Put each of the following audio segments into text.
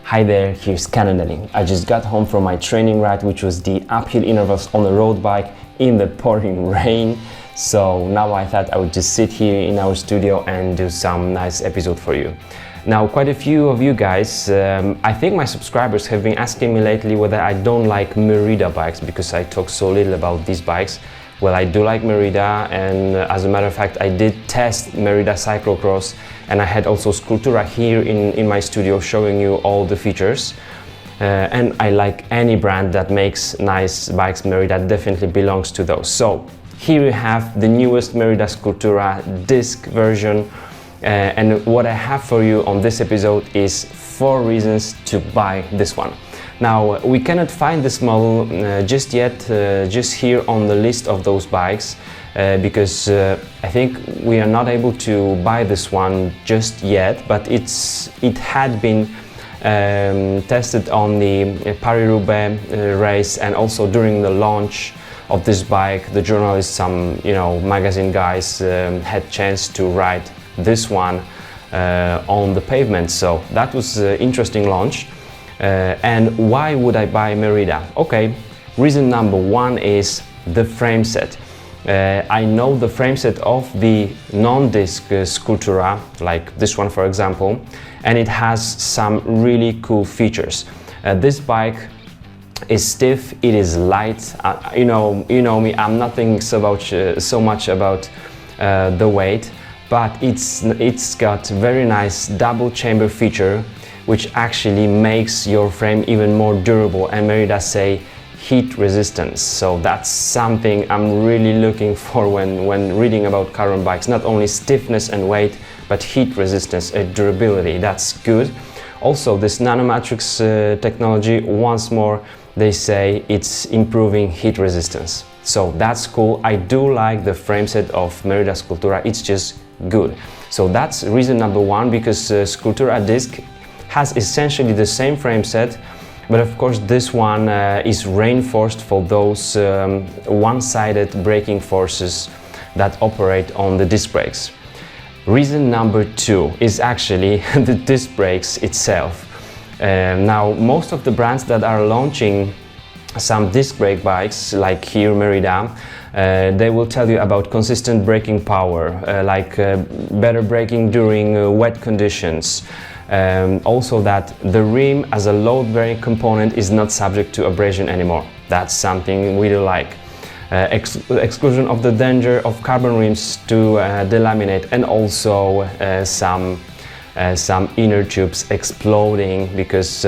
Hi there, here's Cannonading. I just got home from my training ride, which was the uphill intervals on a road bike in the pouring rain. So now I thought I would just sit here in our studio and do some nice episode for you. Now, quite a few of you guys, I think my subscribers have been asking me lately whether I don't like Merida bikes because I talk so little about these bikes. Well, I do like Merida, and as a matter of fact, I did test Merida cyclocross, and I had also Scultura here in my studio showing you all the features. And I like any brand that makes nice bikes. Merida definitely belongs to those. So here you have the newest Merida Scultura disc version. And what I have for you on this episode is 4 reasons to buy this one. Now, we cannot find this model just yet, just here on the list of those bikes, because I think we are not able to buy this one just yet, but it had been tested on the Paris-Roubaix race, and also during the launch of this bike, the journalists, some magazine guys had chance to ride this one on the pavement. So that was an interesting launch. And why would I buy Merida? Okay, reason number 1 is the frame set. I know the frame set of the non-disc Sculptura, like this one for example, and it has some really cool features. This bike is stiff, it is light. You know me, I'm not thinking so much about the weight, but it's got very nice double chamber feature, which actually makes your frame even more durable, and Merida say heat resistance. So that's something I'm really looking for when reading about carbon bikes. Not only stiffness and weight, but heat resistance and durability. That's good. Also, this nanomatrix technology, once more, they say it's improving heat resistance. So that's cool. I do like the frame set of Merida Scultura. It's just good. So that's reason number 1, because Scultura disc has essentially the same frame set, but of course this one is reinforced for those one-sided braking forces that operate on the disc brakes. Reason number 2 is actually the disc brakes itself. Now, most of the brands that are launching some disc brake bikes, like here Merida, they will tell you about consistent braking power, better braking during wet conditions. Also that the rim as a load-bearing component is not subject to abrasion anymore. That's something we do like. Exclusion of the danger of carbon rims to delaminate, and also some inner tubes exploding, because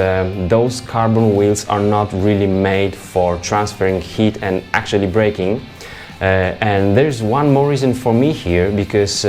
those carbon wheels are not really made for transferring heat and actually braking. And there's one more reason for me here, because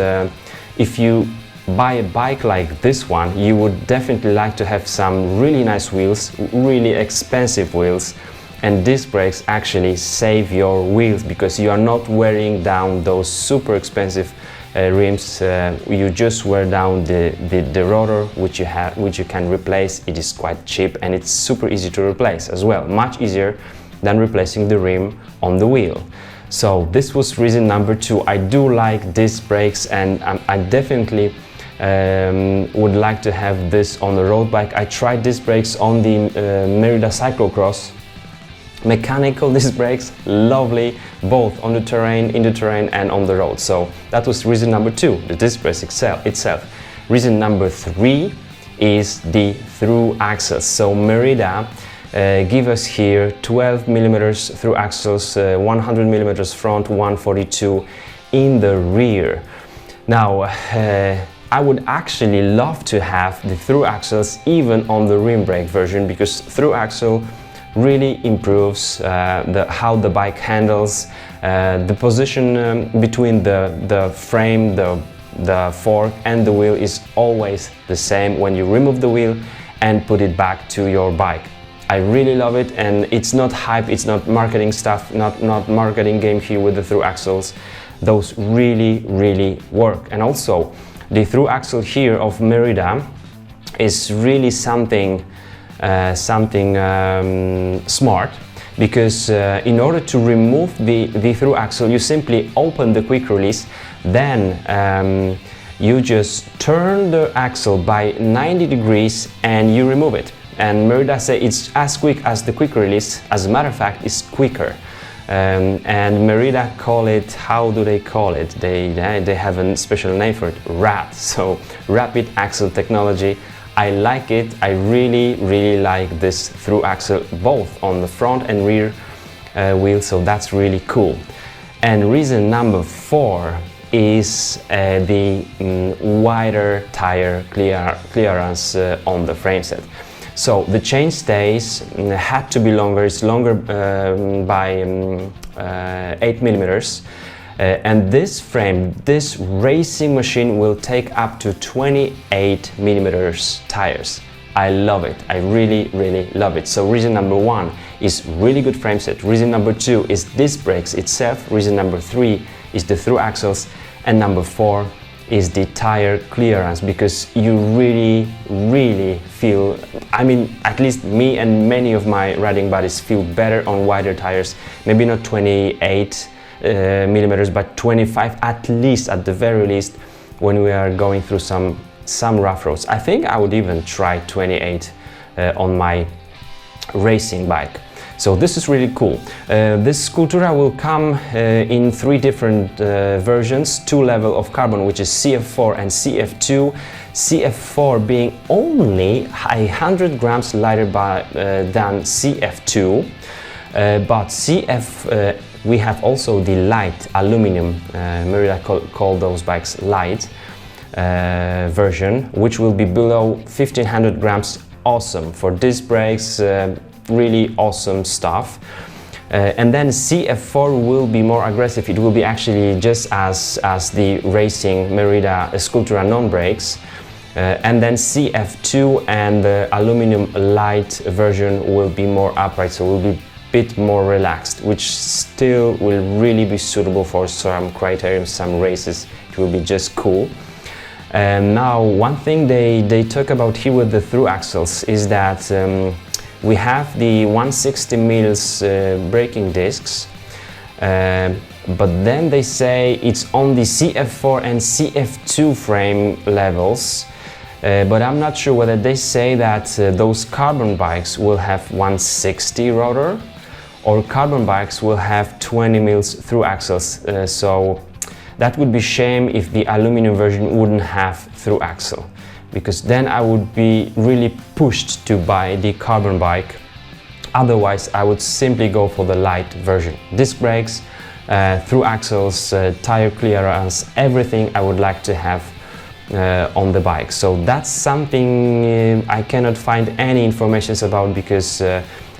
if you buy a bike like this one, you would definitely like to have some really nice wheels, really expensive wheels, and disc brakes actually save your wheels, because you are not wearing down those super expensive rims. You just wear down the rotor, which you can replace. It is quite cheap, and it's super easy to replace as well, much easier than replacing the rim on the wheel. So this was reason number 2. I do like disc brakes, and I definitely would like to have this on the road bike. I tried disc brakes on the Merida cyclocross. Mechanical disc brakes, lovely, both on the terrain, in the terrain, and on the road. So that was reason number 2, the disc brakes itself. Reason number 3 is the through axles. So Merida give us here 12 millimeters through axles, 100 millimeters front, 142 in the rear. Now, I would actually love to have the through axles even on the rim brake version, because through axle really improves how the bike handles. The position between the frame, the fork and the wheel is always the same when you remove the wheel and put it back to your bike. I really love it, and it's not hype, it's not marketing stuff, not marketing game here with the through axles. Those really work. And also the through axle here of Merida is really something smart, because in order to remove the through axle, you simply open the quick release, then you just turn the axle by 90 degrees and you remove it. and Merida say it's as quick as the quick release. As a matter of fact, it's quicker. And Merida call it, how do they call it? They have a special name for it, RAT, so Rapid Axle Technology. I like it. I really like this through axle, both on the front and rear wheel, so that's really cool. And reason number 4 is the wider tire clearance on the frame set. So the chain stays had to be longer. It's longer by 8 millimeters. And this frame, this racing machine will take up to 28 millimeters tires. I love it. I really love it. So reason number 1 is really good frame set. Reason number 2 is disc brakes itself. Reason number 3 is the through axles. And number 4 is the tire clearance, because you really feel, I mean, at least me and many of my riding buddies feel better on wider tires. Maybe not 28 millimeters, but 25 at least, at the very least, when we are going through some rough roads. I think I would even try 28 on my racing bike. So this is really cool. This Scultura will come in 3 different versions, 2 level of carbon, which is CF4 and CF2. CF4 being only 100 grams lighter than CF2, but CF we have also the light aluminum, Merida call those bikes light version, which will be below 1500 grams. Awesome for disc brakes, really awesome stuff. And then CF4 will be more aggressive. It will be actually just as the racing Merida Scultura non-brakes. And then CF2 and the aluminum light version will be more upright, so will be a bit more relaxed, which still will really be suitable for some criterium, some races. It will be just cool. And now one thing they talk about here with the through axles is that we have the 160 mils braking discs, but then they say it's on the CF4 and CF2 frame levels, but I'm not sure whether they say that those carbon bikes will have 160 rotor or carbon bikes will have 20 mils through axles. So that would be shame if the aluminum version wouldn't have through axle, because then I would be really pushed to buy the carbon bike. Otherwise, I would simply go for the light version. Disc brakes, through axles, tire clearance, everything I would like to have on the bike. So that's something I cannot find any information about, because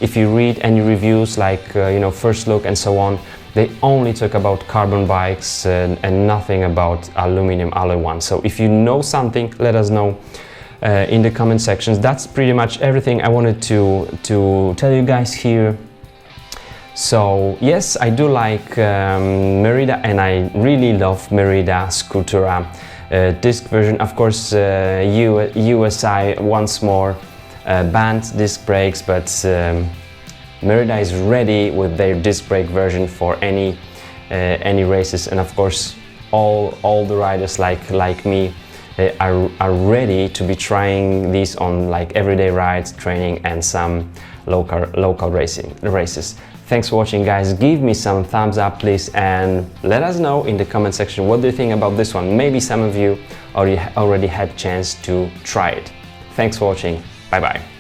if you read any reviews like First Look and so on, they only talk about carbon bikes and nothing about aluminum alloy ones. So if you know something, let us know in the comment sections. That's pretty much everything I wanted to tell you guys here. So yes, I do like Merida, and I really love Merida Scultura disc version. Of course, USI once more banned disc brakes, but Merida is ready with their disc brake version for any races, and of course all the riders like me are ready to be trying these on like everyday rides, training, and some local races. Thanks for watching, guys. Give me some thumbs up, please, and let us know in the comment section what do you think about this one. Maybe some of you already had chance to try it. Thanks for watching. Bye bye.